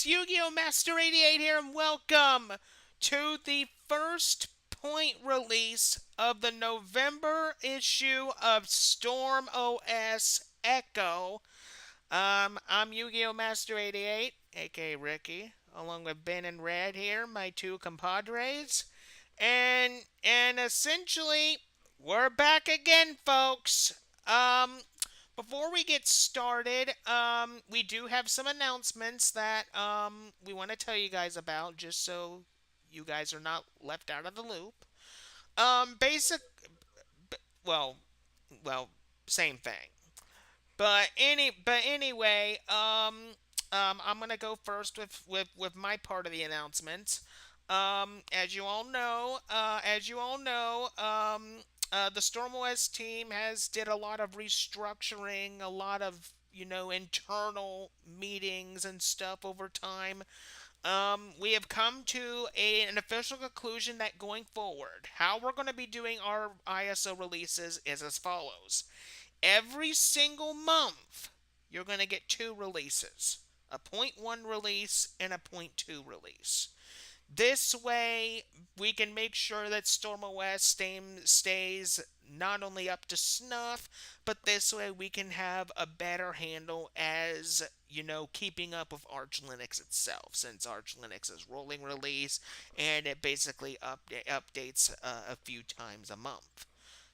it's Yu-Gi-Oh! Master 88 here, and welcome to the first point release of the November issue of StormOS Echo. I'm Yu-Gi-Oh! Master 88, aka Ricky, along with Ben and Red here, my two compadres. And essentially, we're back again, folks. Before we get started, we do have some announcements that we want to tell you guys about, just so you guys are not left out of the loop. Basic, well, well, same thing. But anyway, I'm gonna go first with my part of the announcements. As you all know, the StormOS team has did a lot of restructuring, a lot of internal meetings and stuff over time. We have come to an official conclusion that going forward, how we're going to be doing our ISO releases is as follows. Every single month, you're going to get two releases, a point 0.1 release and a point 0.2 release. This way, we can make sure that StormOS stays not only up to snuff, but this way we can have a better handle as, keeping up with Arch Linux itself, since Arch Linux is rolling release and it basically updates a few times a month.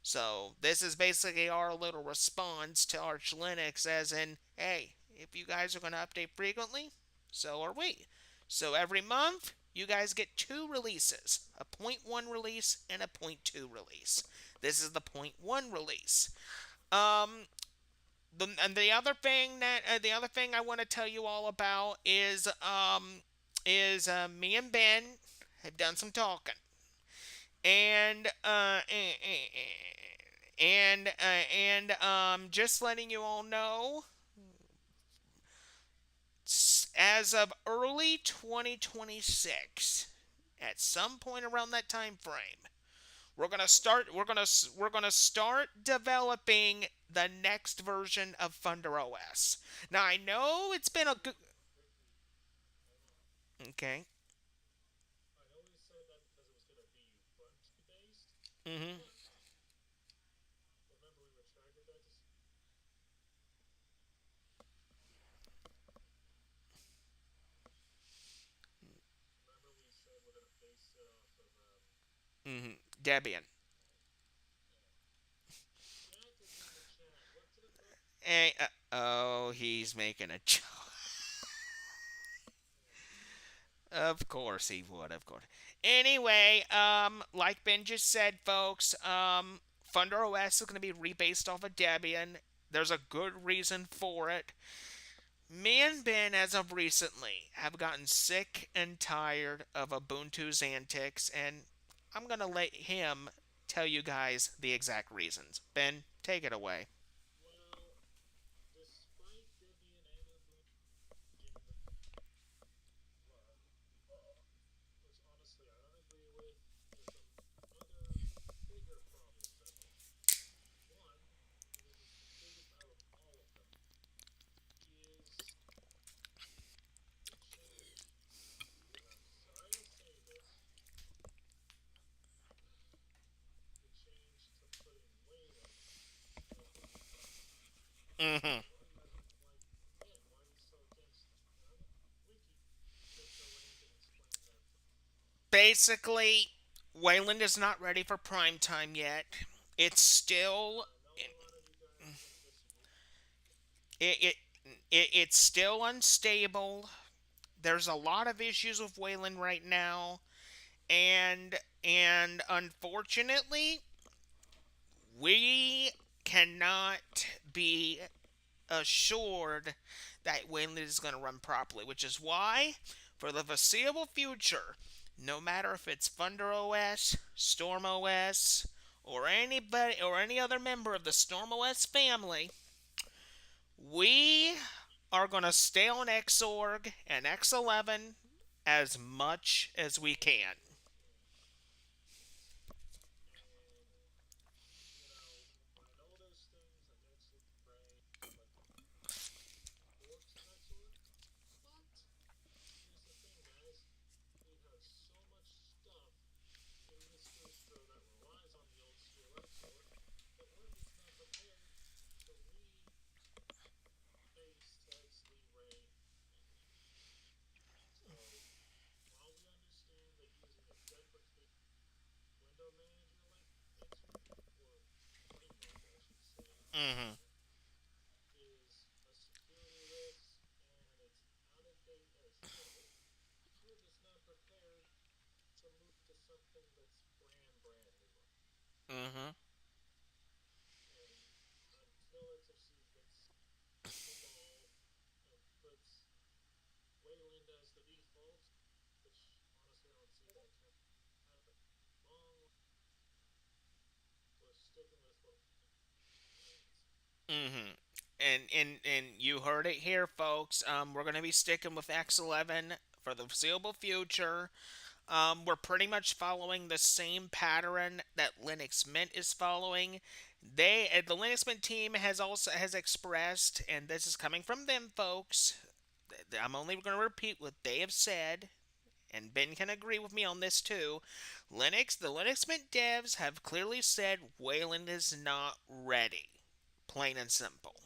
So this is basically our little response to Arch Linux, as in, hey, if you guys are going to update frequently, so are we. So every month, you guys get two releases, a point 0.1 release and a point 0.2 release. This is the point 0.1 release. Um, and the other thing I want to tell you all about is me and Ben have done some talking, and just letting you all know, as of early 2026, at some point around that time frame, we're gonna start developing the next version of Thunder OS. Now I know it's been a good. Okay. Mhm. Mhm. Debian. Oh, he's making a joke. Of course he would, of course. Anyway, like Ben just said, folks, Thunder OS is going to be rebased off of Debian. There's a good reason for it. Me and Ben, as of recently, have gotten sick and tired of Ubuntu's antics, and I'm going to let him tell you guys the exact reasons. Ben, take it away. Hmm. Basically, Wayland is not ready for prime time yet. It's still it, it, it's still unstable. There's a lot of issues with Wayland right now, and unfortunately, we cannot be assured that Wayland is going to run properly, which is why, for the foreseeable future, no matter if it's Thunder OS, Storm OS, or anybody or any other member of the Storm OS family, we are going to stay on Xorg and X11 as much as we can. Mm-hmm. Mm-hmm. Mm-hmm. And you heard it here, folks. We're gonna be sticking with X11 for the foreseeable future. We're pretty much following the same pattern that Linux Mint is following. The Linux Mint team has expressed, and this is coming from them, folks. I'm only going to repeat what they have said, and Ben can agree with me on this too. The Linux Mint devs have clearly said Wayland is not ready. Plain and simple.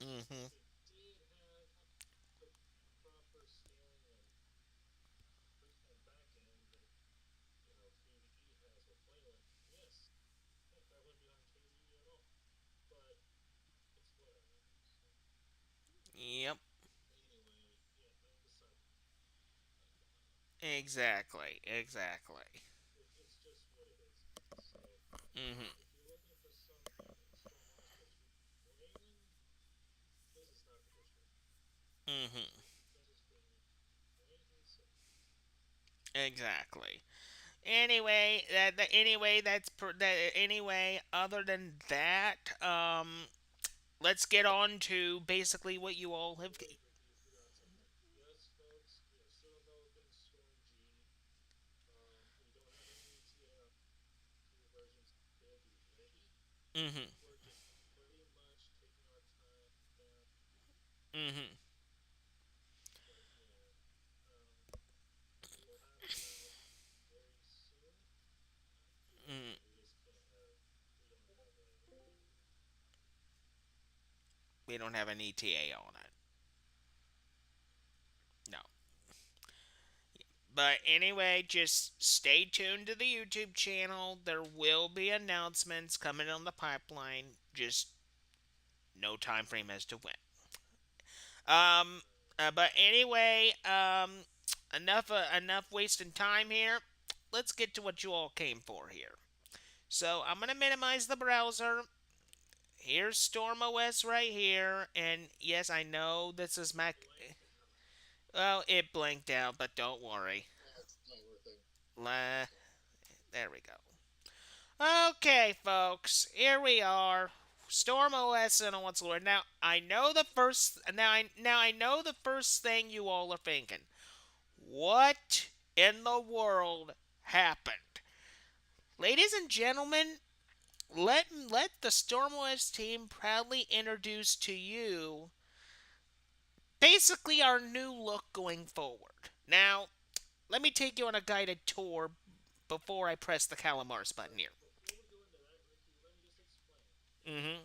Mm-hmm. Yep. Exactly. Exactly. Mm-hmm. Mm-hmm. Exactly. Anyway, other than that, let's get on to basically what you all have. Mm-hmm. Mm-hmm. Mm. We don't have an ETA on it. No. But anyway, just stay tuned to the YouTube channel. There will be announcements coming on the pipeline. Just no time frame as to when. Um, but anyway, enough wasting time here. Let's get to what you all came for here. So I'm gonna minimize the browser. Here's StormOS right here, and yes, I know this is Mac. Well, it blinked out, but don't worry. La, there we go. Okay, folks, here we are. StormOS and what's Lord. Now I know the first thing you all are thinking. What in the world happened? Ladies and gentlemen, let the StormOS team proudly introduce to you basically our new look going forward. Now, let me take you on a guided tour before I press the Calamars button here. Mm-hmm.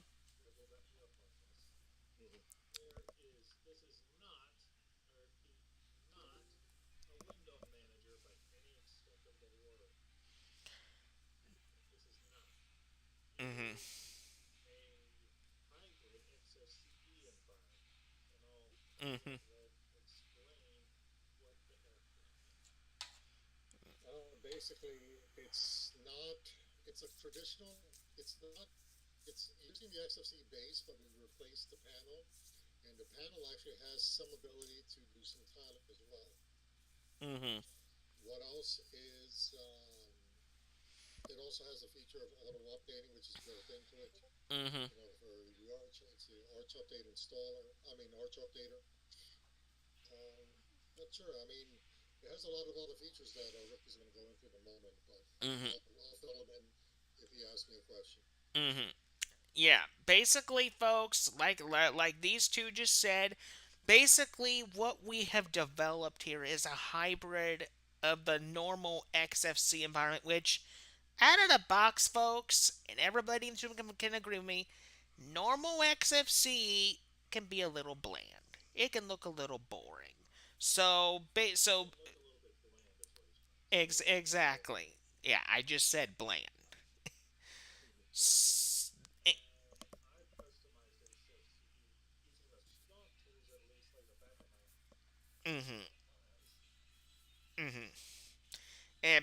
Mm-hmm. Mm-hmm. Mm-hmm. Mm-hmm. Mm-hmm. Mm-hmm. Yeah, basically, folks, like these two just said, Basically, what we have developed here is a hybrid of the normal XFC environment, which out of the box, folks, and everybody in the room can agree with me, normal XFC can be a little bland. It can look a little boring. Exactly. Yeah, I just said bland. S- eh, mhm. Mhm.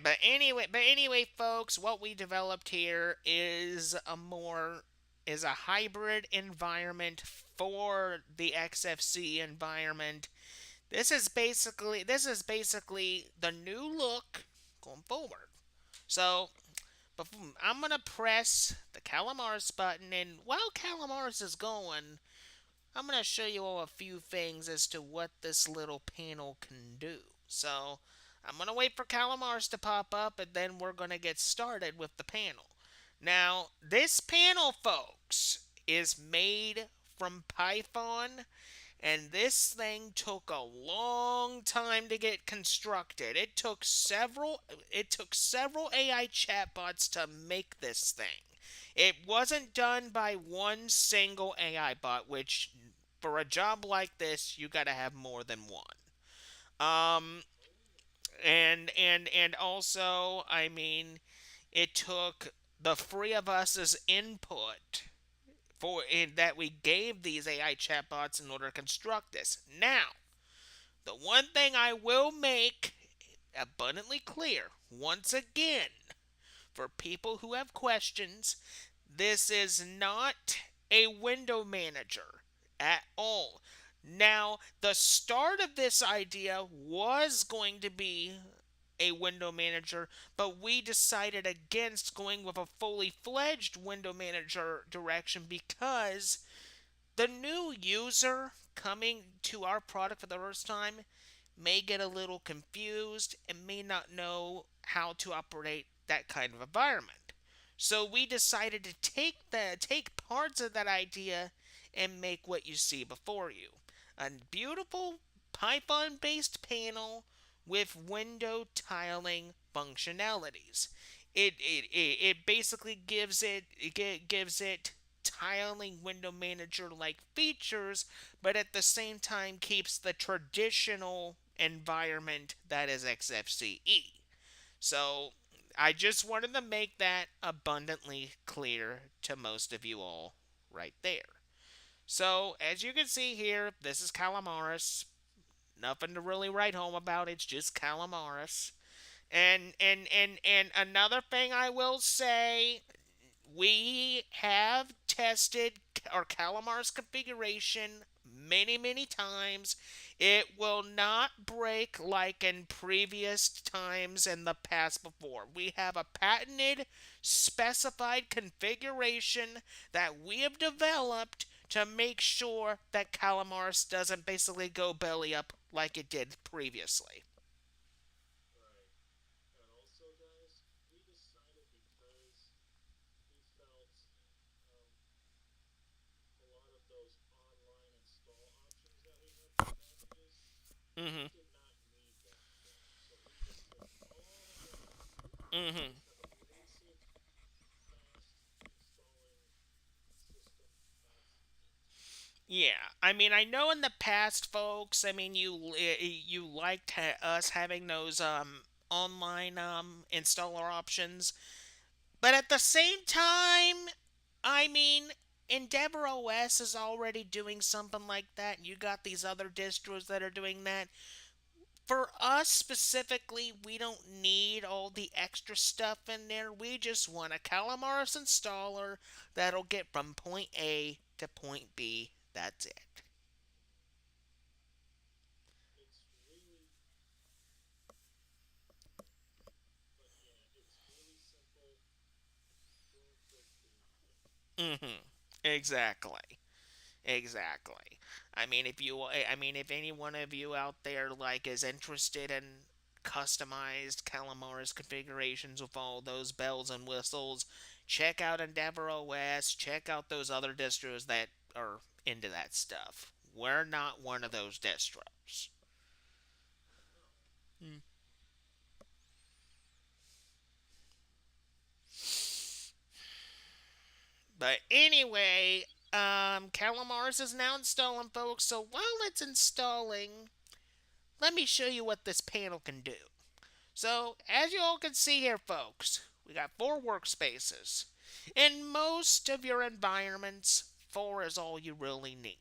But anyway, folks, what we developed here is a hybrid environment for the XFC environment. This is basically the new look going forward. So, I'm gonna press the Calamaris button, and while Calamaris is going, I'm going to show you all a few things as to what this little panel can do. So, I'm going to wait for Calamars to pop up, and then we're going to get started with the panel. Now, this panel, folks, is made from Python, and this thing took a long time to get constructed. It took several AI chatbots to make this thing. It wasn't done by one single AI bot, which for a job like this, you got to have more than one. Um and also, I mean, it took the three of us's input for in that we gave these AI chatbots in order to construct this. Now, the one thing I will make abundantly clear once again for people who have questions, this is not a window manager at all. Now, the start of this idea was going to be a window manager, but we decided against going with a fully fledged window manager direction because the new user coming to our product for the first time may get a little confused and may not know how to operate that kind of environment. So we decided to take parts of that idea and make what you see before you. A beautiful Python based panel with window tiling functionalities. It basically gives it tiling window manager like features, but at the same time keeps the traditional environment that is XFCE. So I just wanted to make that abundantly clear to most of you all right there. So as you can see here, this is Calamaris. Nothing to really write home about. It's just Calamaris. And another thing I will say, we have tested our Calamar's configuration many times. It will not break like in previous times in the past before. We have a patented, specified configuration that we have developed to make sure that Calamars doesn't basically go belly up like it did previously. Mm-hmm. Mm-hmm. Yeah, I mean, I know in the past, folks. I mean, you liked us having those online installer options, but at the same time, I mean, Endeavor OS is already doing something like that, and you got these other distros that are doing that. For us specifically, we don't need all the extra stuff in there. We just want a Calamaris installer that'll get from point A to point B. That's it. Mm-hmm. Exactly. Exactly. I mean, if any one of you out there like is interested in customized Calamars configurations with all those bells and whistles, check out Endeavor OS. Check out those other distros that are into that stuff. We're not one of those distros. Mm. But anyway, Calamars is now installing, folks. So while it's installing, let me show you what this panel can do. So, as you all can see here, folks, we got four workspaces. In most of your environments, four is all you really need.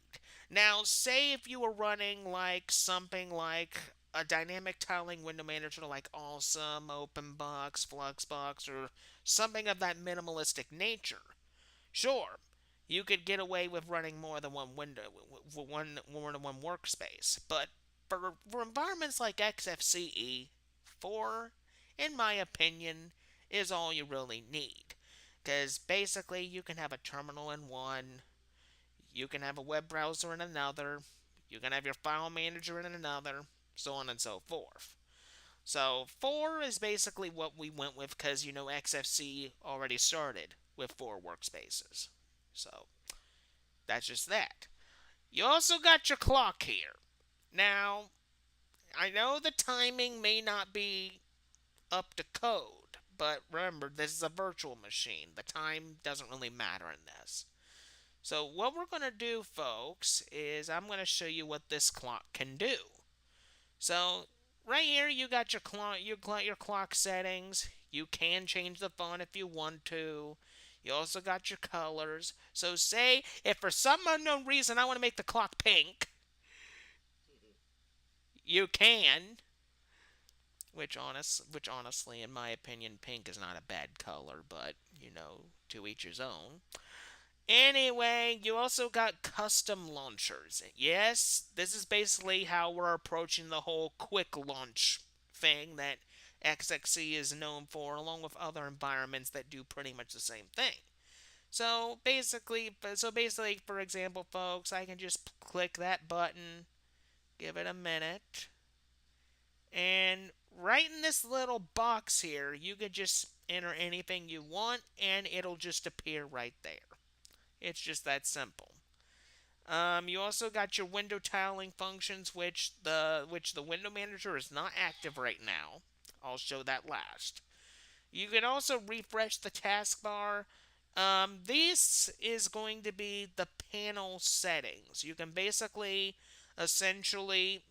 Now, say if you were running like something like a dynamic tiling window manager like Awesome, OpenBox, Fluxbox, or something of that minimalistic nature. Sure, you could get away with running more than one window, more than one workspace, but for environments like XFCE, 4, in my opinion, is all you really need. Because basically, you can have a terminal in one, you can have a web browser in another, you can have your file manager in another, so on and so forth. So 4 is basically what we went with because, XFC already started with 4 workspaces. So that's just that. You also got your clock here. Now, I know the timing may not be up to code, but remember, this is a virtual machine. The time doesn't really matter in this. So what we're going to do, folks, is I'm going to show you what this clock can do. So right here, you got your clock settings. You can change the font if you want to. You also got your colors. So say if for some unknown reason I want to make the clock pink, you can. Which honestly, in my opinion, pink is not a bad color, but to each his own. Anyway, you also got custom launchers. Yes, this is basically how we're approaching the whole quick launch thing that XXC is known for, along with other environments that do pretty much the same thing. So basically, for example, folks, I can just click that button, give it a minute, and right in this little box here, you could just enter anything you want, and it'll just appear right there. It's just that simple. You also got your window tiling functions, which the window manager is not active right now. I'll show that last. You can also refresh the taskbar. This is going to be the panel settings. You can basically, essentially,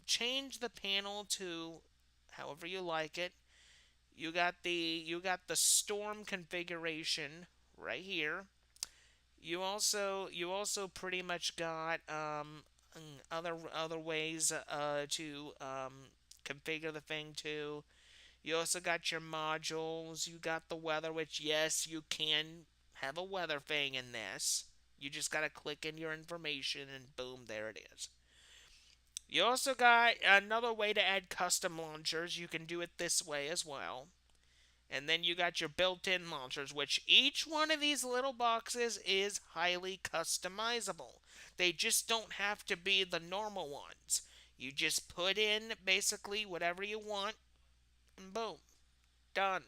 change the panel to however you like it. You got the storm configuration right here. You also pretty much got other ways to configure the thing too. You also got your modules. You got the weather, which yes, you can have a weather thing in this. You just gotta click in your information and boom, there it is. You also got another way to add custom launchers. You can do it this way as well. And then you got your built-in launchers, which each one of these little boxes is highly customizable. They just don't have to be the normal ones. You just put in basically whatever you want, and boom, done.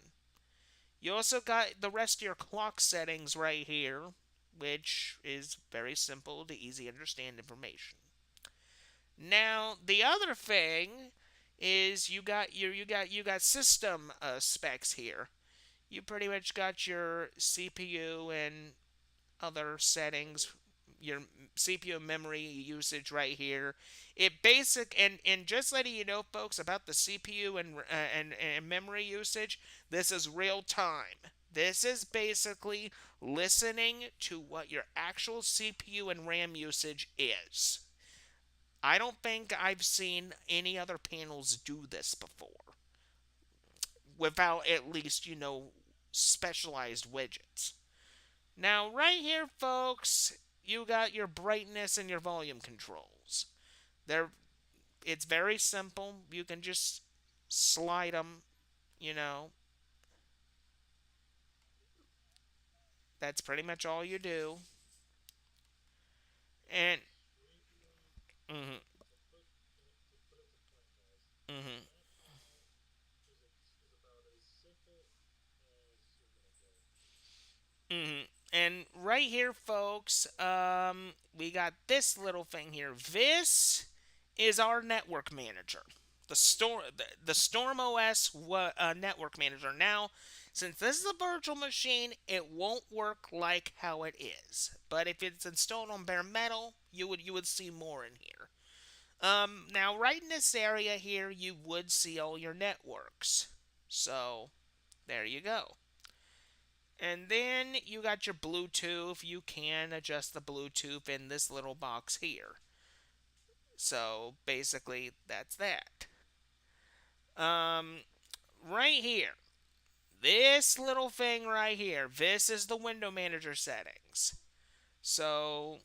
You also got the rest of your clock settings right here, which is very simple to easy understand information. Now, the other thing is you got system specs here. You pretty much got your CPU and other settings, your CPU memory usage right here. And just letting you know, folks, about the CPU and memory usage. This is real time. This is basically listening to what your actual CPU and RAM usage is. I don't think I've seen any other panels do this before without at least, specialized widgets. Now, right here, folks, you got your brightness and your volume controls. They're, it's very simple. You can just slide them, you know. That's pretty much all you do. And, mm-hmm, mm-hmm, mm-hmm. And right here, folks, we got this little thing here. This is our network manager. The StormOS network manager. Now, since this is a virtual machine, it won't work like how it is. But if it's installed on bare metal, you would see more in here. Now, right in this area here, you would see all your networks. So, there you go. And then you got your Bluetooth. You can adjust the Bluetooth in this little box here. So, basically, that's that. Um, right here, this little thing right here, this is the window manager settings. So,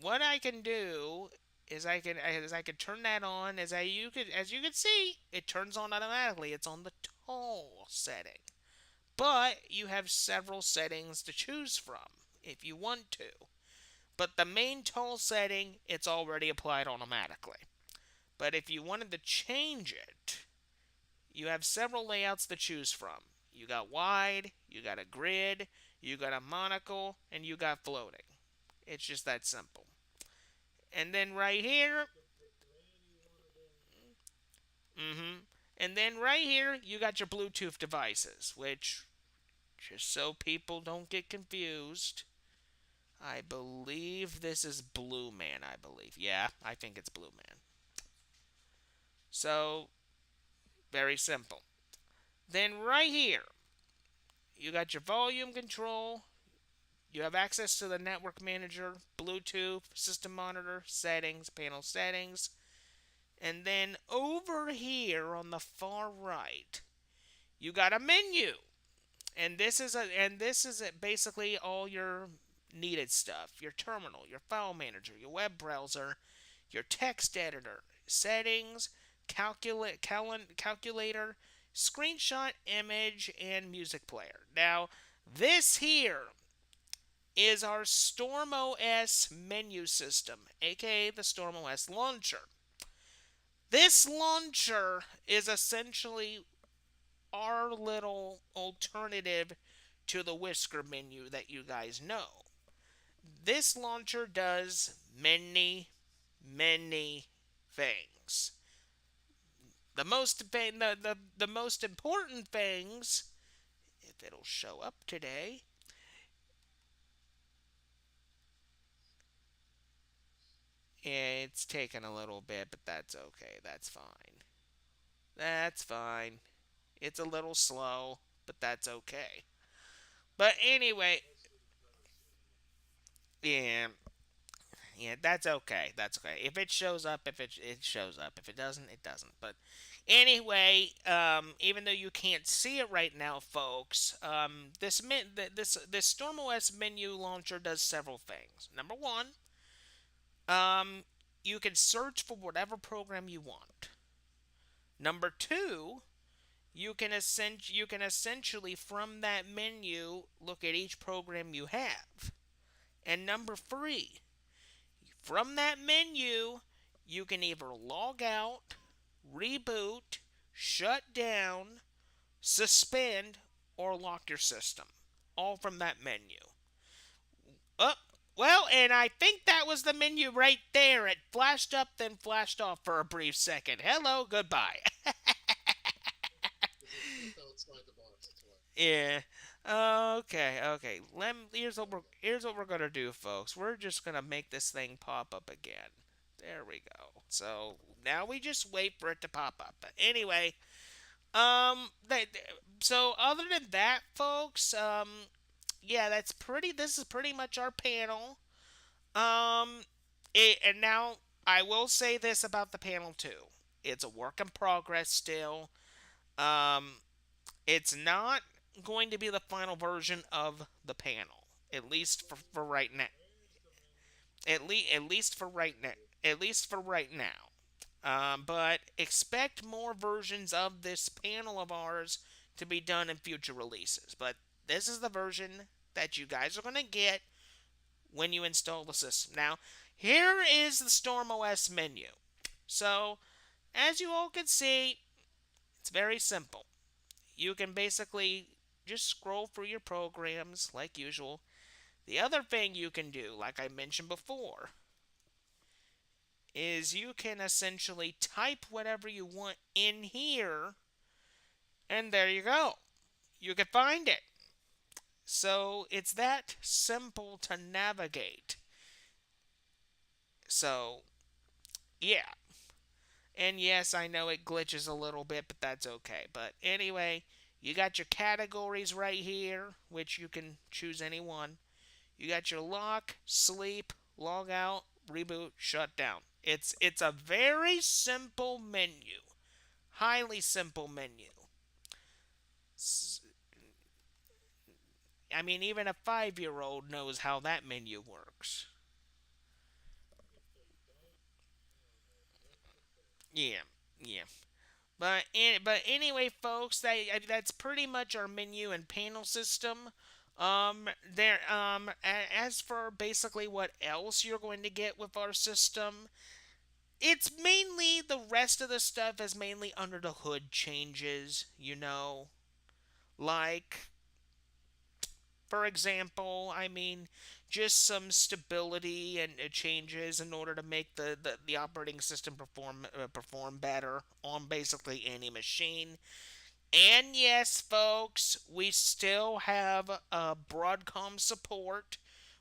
what I can do is I can turn that on. As you can see, it turns on automatically. It's on the tall setting, but you have several settings to choose from if you want to. But the main tall setting, it's already applied automatically. But if you wanted to change it, you have several layouts to choose from. You got wide, you got a grid, you got a monocle, and you got floating. It's just that simple. And then right here, mm-hmm. And then right here, you got your Bluetooth devices, which, just so people don't get confused, I believe this is Blue Man, I believe. Yeah, I think it's Blue Man. So, very simple. Then right here, you got your volume control. You have access to the network manager, Bluetooth, system monitor, settings, panel settings. And then over here on the far right, you got a menu. Basically all your needed stuff. Your terminal, your file manager, your web browser, your text editor, settings, calculator, screenshot, image, and music player. Now, this here is our StormOS menu system, aka the StormOS launcher. This launcher is essentially our little alternative to the Whisker menu that you guys know. This launcher does many, many things. The most important things, if it'll show up today, it's taking a little bit, but that's okay. That's fine. That's fine. It's a little slow, but that's okay. But anyway, yeah, yeah, that's okay. That's okay. If it shows up, if it shows up. If it doesn't, it doesn't. But anyway, even though you can't see it right now, folks, this StormOS menu launcher does several things. Number one, um, you can search for whatever program you want. Number two, you can essentially from that menu look at each program you have. And number three, from that menu, you can either log out, reboot, shut down, suspend, or lock your system. All from that menu. Oh, well, and I think that was the menu right there. It flashed up, then flashed off for a brief second. Hello, goodbye. Yeah. Okay. Okay. Here's what we're gonna do, folks. We're just gonna make this thing pop up again. There we go. So now we just wait for it to pop up. But anyway, so other than that, folks, yeah, This is pretty much our panel. And now I will say this about the panel too. It's a work in progress still. Um, it's not going to be the final version of the panel, at least for right now. At least for right now. At least for right now. But expect more versions of this panel of ours to be done in future releases. But this is the version that you guys are going to get when you install the system. Now, here is the StormOS menu. So, as you all can see, it's very simple. You can basically just scroll through your programs like usual. The other thing you can do, like I mentioned before, is you can essentially type whatever you want in here, and there you go. You can find it. So it's that simple to navigate. So, yeah. And yes, I know it glitches a little bit, but that's okay. But anyway, you got your categories right here, which you can choose any one. You got your lock, sleep, log out, reboot, shut down. It's a very simple menu. Highly simple menu. I mean, even a 5-year-old knows how that menu works. Yeah, yeah. But anyway, folks, that's pretty much our menu and panel system. As for basically what else you're going to get with our system, it's mainly the rest of the stuff is mainly under the hood changes. Like for example, I mean, just some stability and changes in order to make the operating system perform better on basically any machine. And yes, folks, we still have Broadcom support.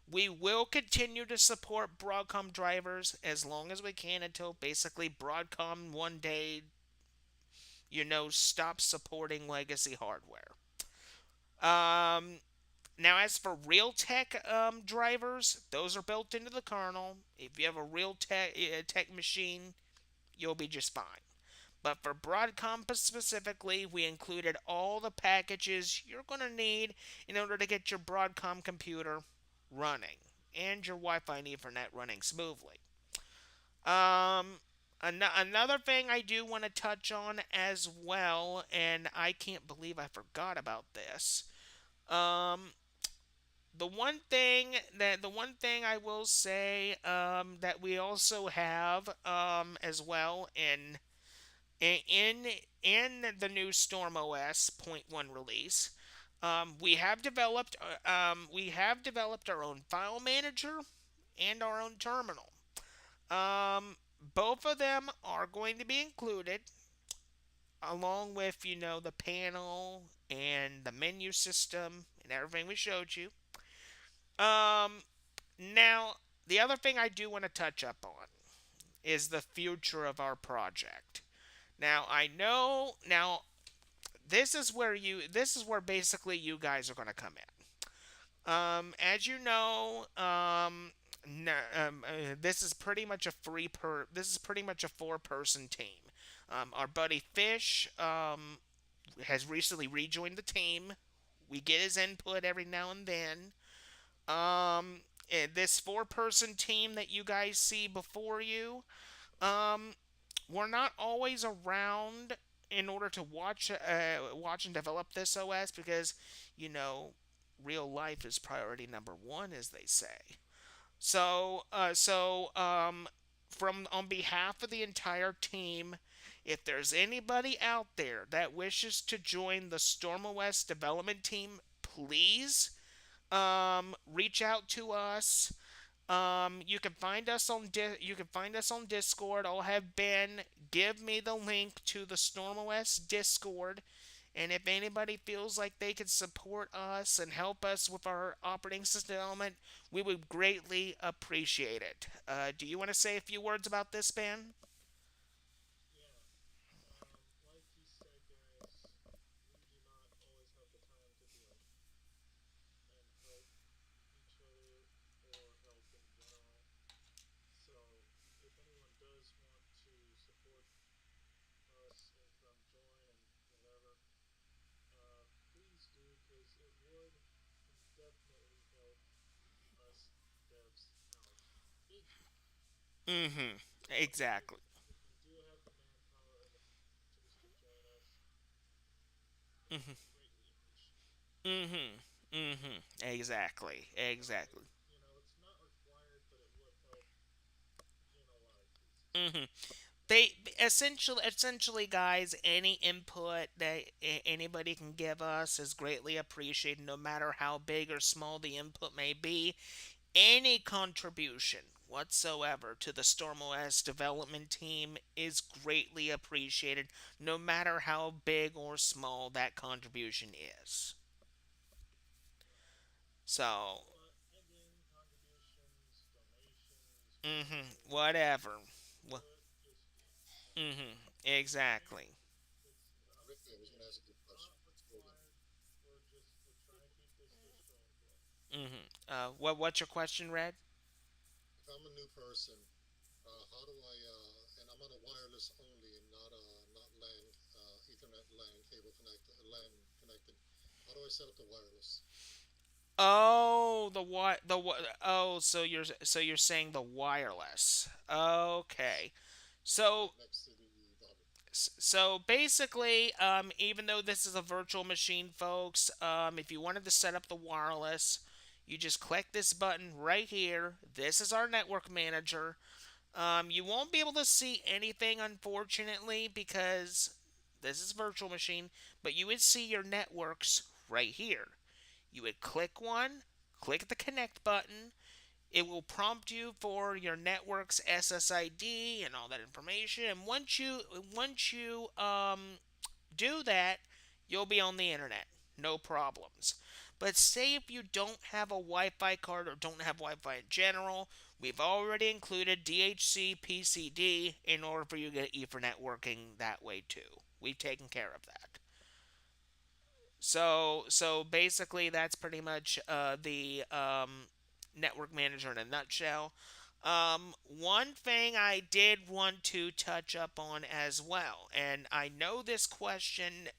We will continue to support Broadcom drivers as long as we can until basically Broadcom one day, stops supporting legacy hardware. Um, Now, as for Realtek drivers, those are built into the kernel. If you have a Realtek machine, you'll be just fine. But for Broadcom specifically, we included all the packages you're going to need in order to get your Broadcom computer running and your Wi-Fi and Ethernet running smoothly. Another thing I do want to touch on as well, and I can't believe I forgot about this. Um, the one thing I will say that we also have as well in in the new StormOS point 1 release, we have developed our own file manager and our own terminal. Both of them are going to be included along with the panel and the menu system and everything we showed you. Um, Now, the other thing I do want to touch up on is the future of our project. Now, I know this is where basically you guys are going to come in. As you know, no, this is pretty much a this is pretty much a 4-person team. Our buddy Fish has recently rejoined the team. We get his input every now and then. This 4-person team that you guys see before you, um, we're not always around in order to watch and develop this OS because, you know, real life is priority number one, as they say. So, from on behalf of the entire team, if there's anybody out there that wishes to join the StormOS development team, please reach out to us. You can find us on Discord. I'll have Ben give me the link to the StormOS Discord, and if anybody feels like they could support us and help us with our operating system development, we would greatly appreciate it. Do you want to say a few words about this, Ben? Mm-hmm. Exactly. Mm-hmm. Mm-hmm. Mm-hmm. Exactly. Exactly. Mm-hmm. They essentially, guys, any input that anybody can give us is greatly appreciated, no matter how big or small the input may be. Any contribution whatsoever to the StormOS development team is greatly appreciated, no matter how big or small that contribution is. So, whatever. Exactly. What's your question, Red? Oh, oh, so you're saying the wireless. Okay. So so basically, even though this is a virtual machine, folks, if you wanted to set up the wireless, you just click this button right here. This is our network manager. You won't be able to see anything, unfortunately, because this is virtual machine, but you would see your networks right here. You would click one, click the connect button. It will prompt you for your network's SSID and all that information. And once you do that, you'll be on the internet. No problems. But say if you don't have a Wi Fi card or don't have Wi Fi in general, we've already included DHC PCD in order for you to get Ethernet working that way too. We've taken care of that. So basically, that's pretty much the network manager in a nutshell. One thing I did want to touch up on as well, and I know this question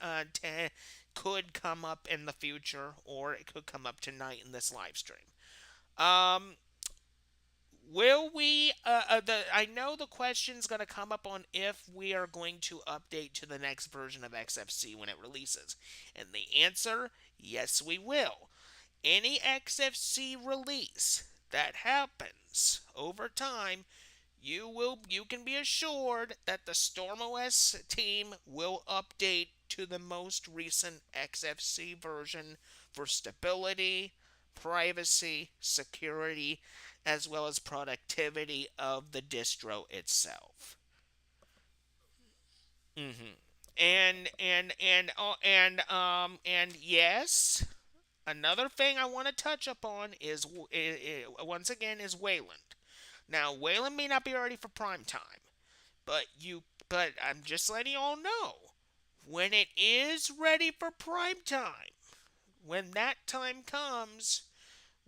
could come up in the future, or it could come up tonight in this live stream. Um, Will we? I know the question's going to come up on if we are going to update to the next version of XFC when it releases, and the answer, yes, we will. Any XFC release that happens over time, you can be assured that the StormOS team will update to the most recent XFC version for stability, privacy, security, as well as productivity of the distro itself. And yes, another thing I want to touch upon is once again is Wayland. Now, Wayland may not be ready for prime time, but I'm just letting you all know, when it is ready for prime time, when that time comes,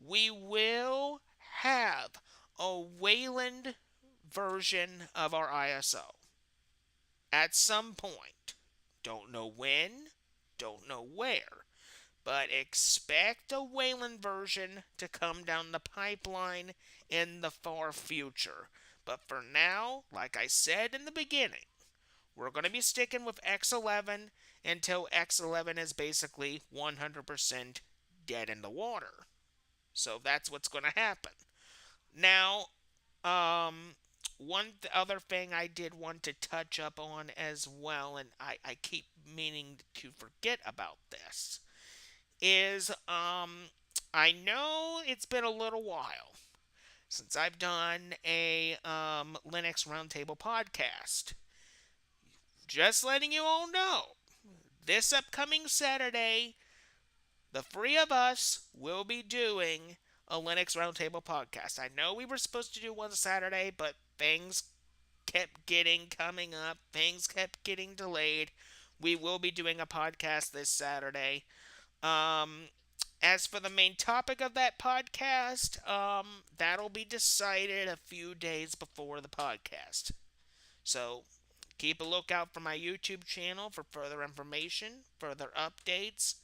we will have a Wayland version of our ISO at some point. Don't know when, don't know where, but expect a Wayland version to come down the pipeline in the far future. But for now, like I said in the beginning, we're going to be sticking with X11 until X11 is basically 100% dead in the water. So that's what's going to happen. Now, one other thing I did want to touch up on as well, and I keep meaning to forget about this, is I know it's been a little while since I've done a Linux Roundtable podcast. Just letting you all know, this upcoming Saturday, the three of us will be doing a Linux Roundtable podcast. I know we were supposed to do one Saturday, but things kept getting coming up, things kept getting delayed. We will be doing a podcast this Saturday. Um, as for the main topic of that podcast, that'll be decided a few days before the podcast. So keep a lookout for my YouTube channel for further information, further updates,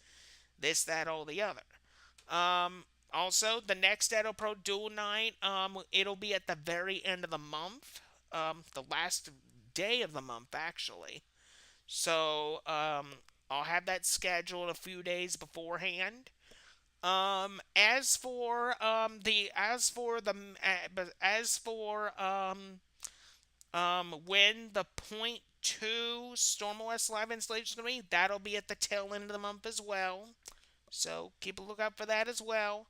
this, that, all the other. Also, the next Edo Pro Dual Night, it'll be at the very end of the month, the last day of the month, actually. So, I'll have that scheduled a few days beforehand. As for the as for the as for When the point two StormOS live installation is going to be, that'll be at the tail end of the month as well. So keep a lookout for that as well.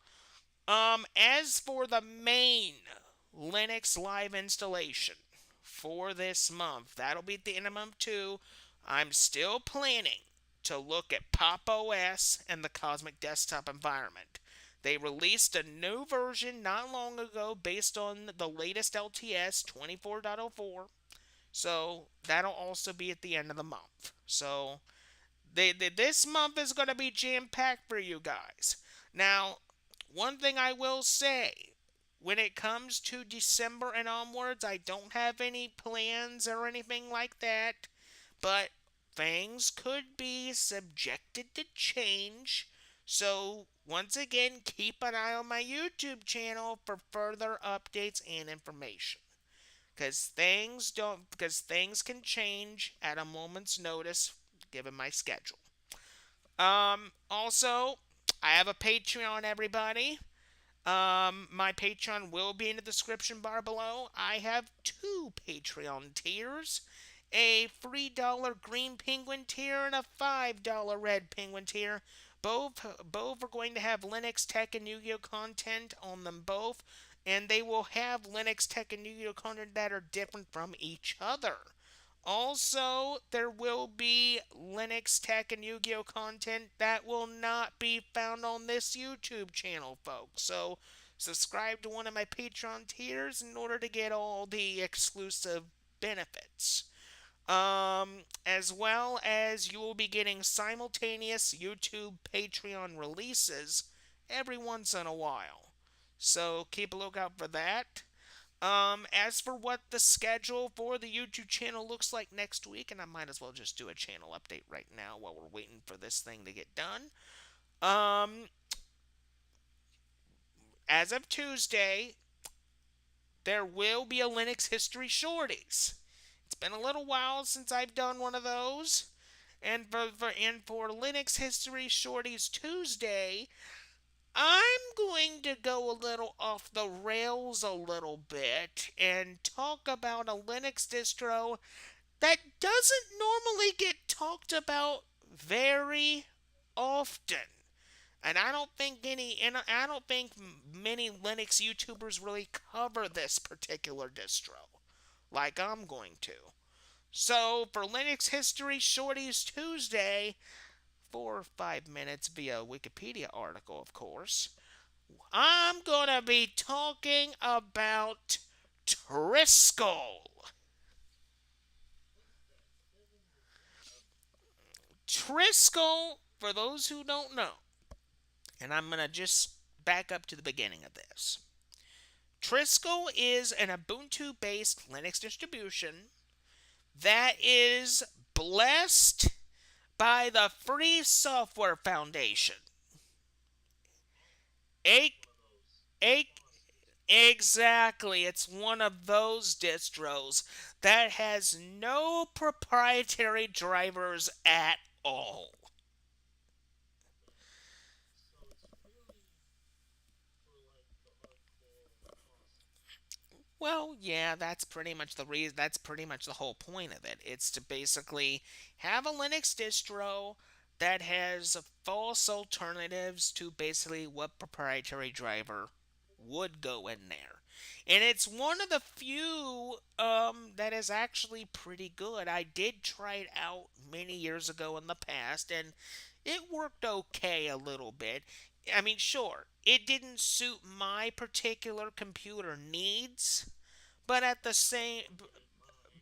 As for the main Linux live installation for this month, that'll be at the end of month two. I'm still planning to look at Pop! OS and the Cosmic Desktop environment. They released a new version not long ago based on the latest LTS 24.04. So that'll also be at the end of the month. So this month is going to be jam packed for you guys. Now, one thing I will say, when it comes to December and onwards, I don't have any plans or anything like that, but things could be subjected to change. So, once again, keep an eye on my YouTube channel for further updates and information. Because things can change at a moment's notice given my schedule. Also, I have a Patreon, everybody. My Patreon will be in the description bar below. I have two Patreon tiers, a $3 green penguin tier and a $5 red penguin tier. Both are going to have Linux Tech and Yu-Gi-Oh content on them both, and they will have Linux Tech and Yu-Gi-Oh content that are different from each other. Also, there will be Linux Tech and Yu-Gi-Oh content that will not be found on this YouTube channel, folks. So, subscribe to one of my Patreon tiers in order to get all the exclusive benefits. As well as you will be getting simultaneous YouTube Patreon releases every once in a while. So, keep a lookout for that. As for what the schedule for the YouTube channel looks like next week, and I might as well just do a channel update right now while we're waiting for this thing to get done. Um, as of Tuesday, there will be a Linux History Shorties. It's been a little while since I've done one of those. And for Linux History Shorties Tuesday, I'm going to go a little off the rails a little bit and talk about a Linux distro that doesn't normally get talked about very often. And I don't think many Linux YouTubers really cover this particular distro like I'm going to. So, for Linux History Shorties Tuesday, 4 or 5 minutes via Wikipedia article, of course, I'm gonna be talking about Triskel. Triskel, for those who don't know, and I'm gonna just back up to the beginning of this. Triskel is an Ubuntu based Linux distribution that is blessed by the Free Software Foundation. A, a, exactly, it's one of those distros that has no proprietary drivers at all. Well, yeah, that's pretty much the reason. That's pretty much the whole point of it. It's to basically have a Linux distro that has false alternatives to basically what proprietary driver would go in there. And it's one of the few that is actually pretty good. I did try it out many years ago in the past, and it worked okay a little bit. I mean, sure, it didn't suit my particular computer needs, but at the same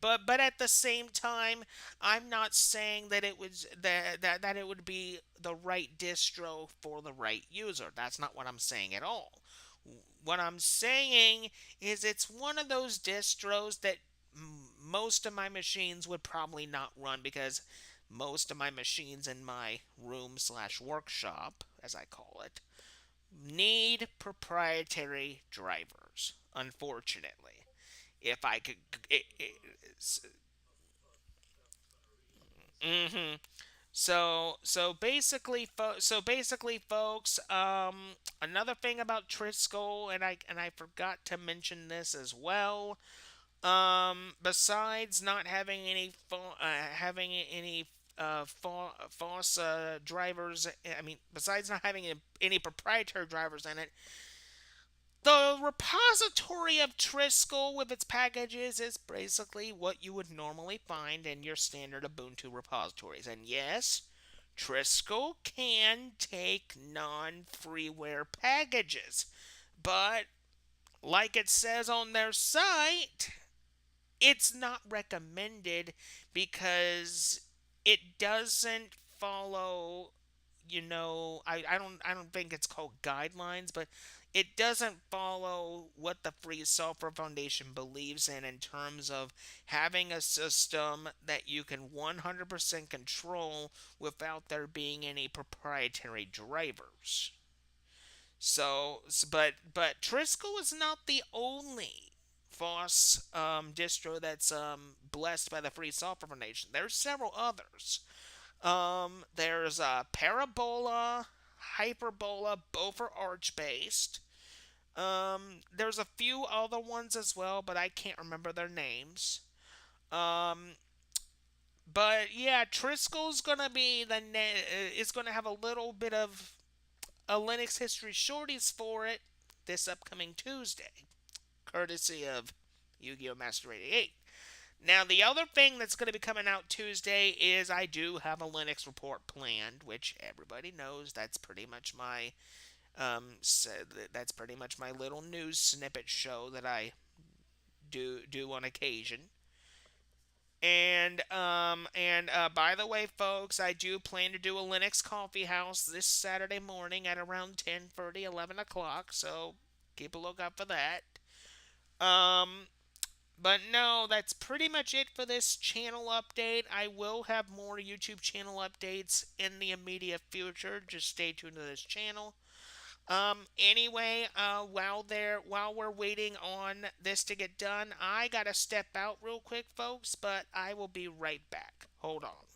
but at the same time, I'm not saying that it would be the right distro for the right user. That's not what I'm saying at all. What I'm saying is it's one of those distros that most of my machines would probably not run because most of my machines in my room slash workshop, as I call it, need proprietary drivers. Unfortunately, if I could, mm-hmm. So basically, folks. Another thing about Triskel, and I forgot to mention this as well. Besides not having any having any false drivers, I mean, besides not having any proprietary drivers in it, the repository of Triskel with its packages is basically what you would normally find in your standard Ubuntu repositories. And yes, Triskel can take non freeware packages. But, like it says on their site, it's not recommended because it doesn't follow, I don't think it's called guidelines, but it doesn't follow what the Free Software Foundation believes in terms of having a system that you can 100% control without there being any proprietary drivers. But Triskel is not the only FOSS distro that's blessed by the Free Software Foundation. There's several others. There's Parabola, Hyperbola, both are Arch based. There's a few other ones as well, but I can't remember their names. Um, but yeah, Triskel's gonna be is gonna have a little bit of a Linux History Shorties for it this upcoming Tuesday, courtesy of Yu-Gi-Oh! Master 88. Now, the other thing that's going to be coming out Tuesday is I do have a Linux report planned, which everybody knows that's pretty much my that's pretty much my little news snippet show that I do on occasion. And by the way, folks, I do plan to do a Linux coffee house this Saturday morning at around 10:30, 11 o'clock. So keep a lookout for that. Um, but no, that's pretty much it for this channel update. I will have more YouTube channel updates in the immediate future. Just stay tuned to this channel. Anyway, while we're waiting on this to get done, I gotta step out real quick, folks, but I will be right back. Hold on.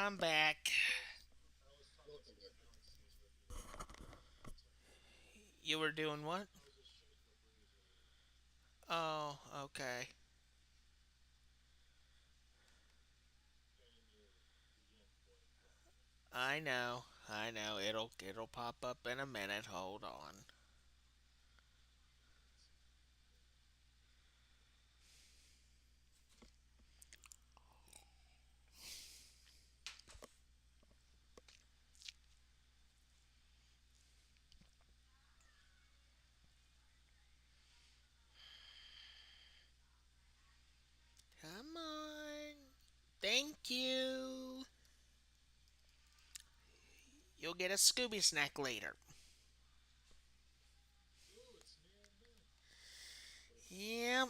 I'm back. You were doing what? Oh, okay. I know. I know. It'll pop up in a minute. Hold on. Come on. Thank you. You'll get a Scooby snack later. Yep.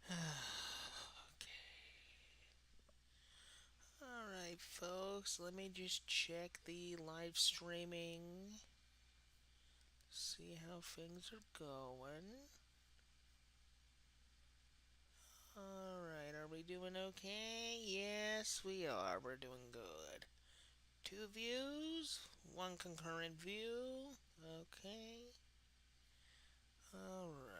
Okay. Alright, folks. Let me just check the live streaming. See how things are going. Alright, are we doing okay? Yes, we are. We're doing good. Two views, one concurrent view. Okay. Alright.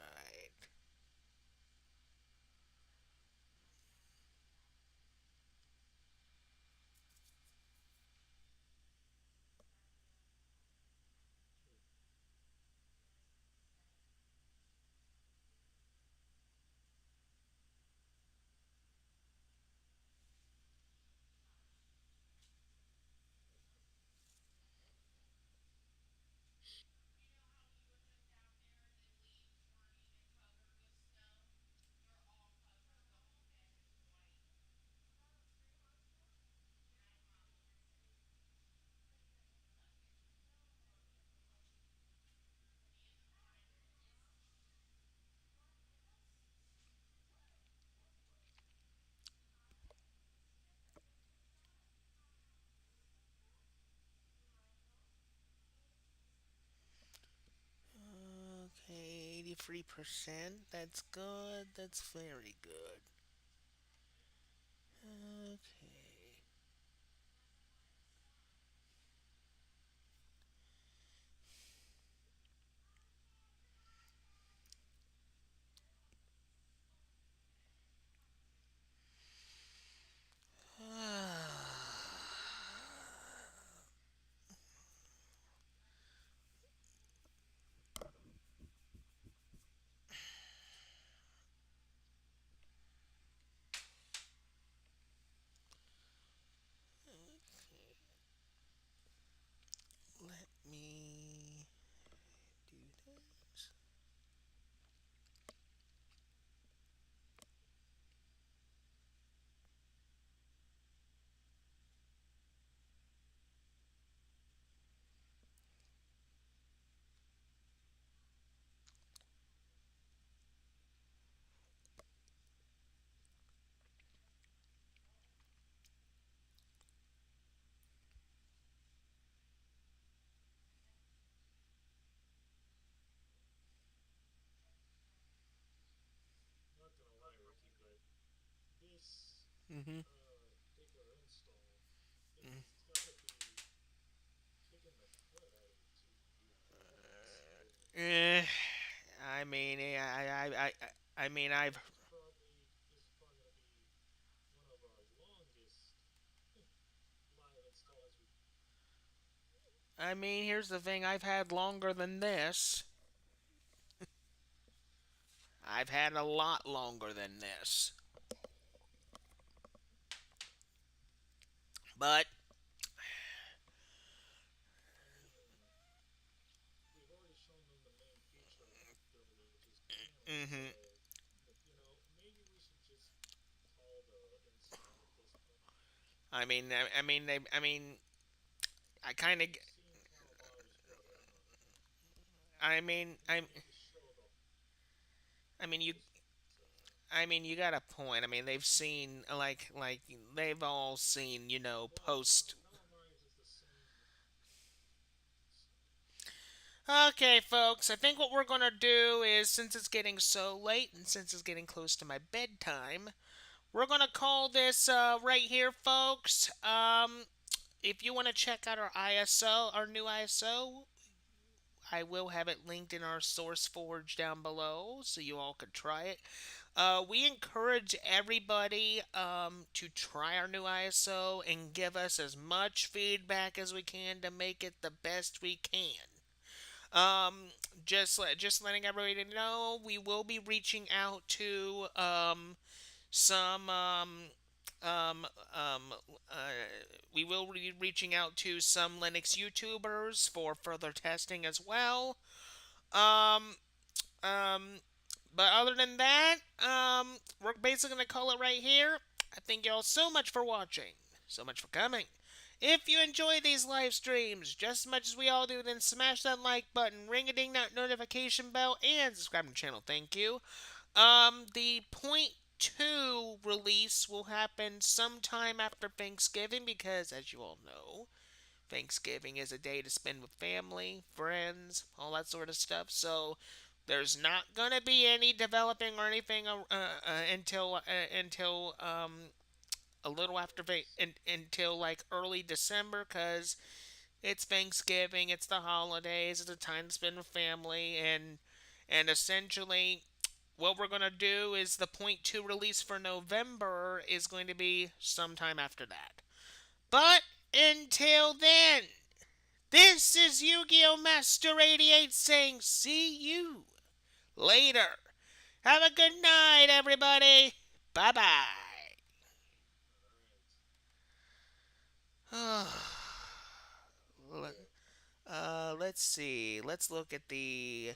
Okay, 83%. That's good. That's very good. Okay. Mm-hmm. Eh, I mean, I mean, I mean, here's the thing. I've had longer than this. I've had a lot longer than this. But, mm-hmm. I mean, I kind of, I mean, you got a point. I mean, they've seen like they've all seen, post. Okay, folks, I think what we're gonna do is, since it's getting so late and since it's getting close to my bedtime, we're gonna call this right here, folks. If you want to check out our ISO, our new ISO, I will have it linked in our source forge down below, so you all could try it. We encourage everybody to try our new ISO and give us as much feedback as we can to make it the best we can. Um, just letting everybody know, we will be reaching out to some um, um, uh, we will be reaching out to some Linux YouTubers for further testing as well. Um, um, but other than that, we're basically gonna call it right here. I thank y'all so much for watching, so much for coming. If you enjoy these live streams just as much as we all do, then smash that like button, ring a ding that notification bell, and subscribe to the channel. Thank you. The point two release will happen sometime after Thanksgiving because, as you all know, Thanksgiving is a day to spend with family, friends, all that sort of stuff. So there's not gonna be any developing or anything until a little after until like early December, because it's Thanksgiving, it's the holidays, it's a time to spend with family, and essentially what we're gonna do is the point two release for November is going to be sometime after that. But until then, this is Yu-Gi-Oh! Master 88 saying see you later. Have a good night, everybody. Bye bye. Let's see. Let's look at the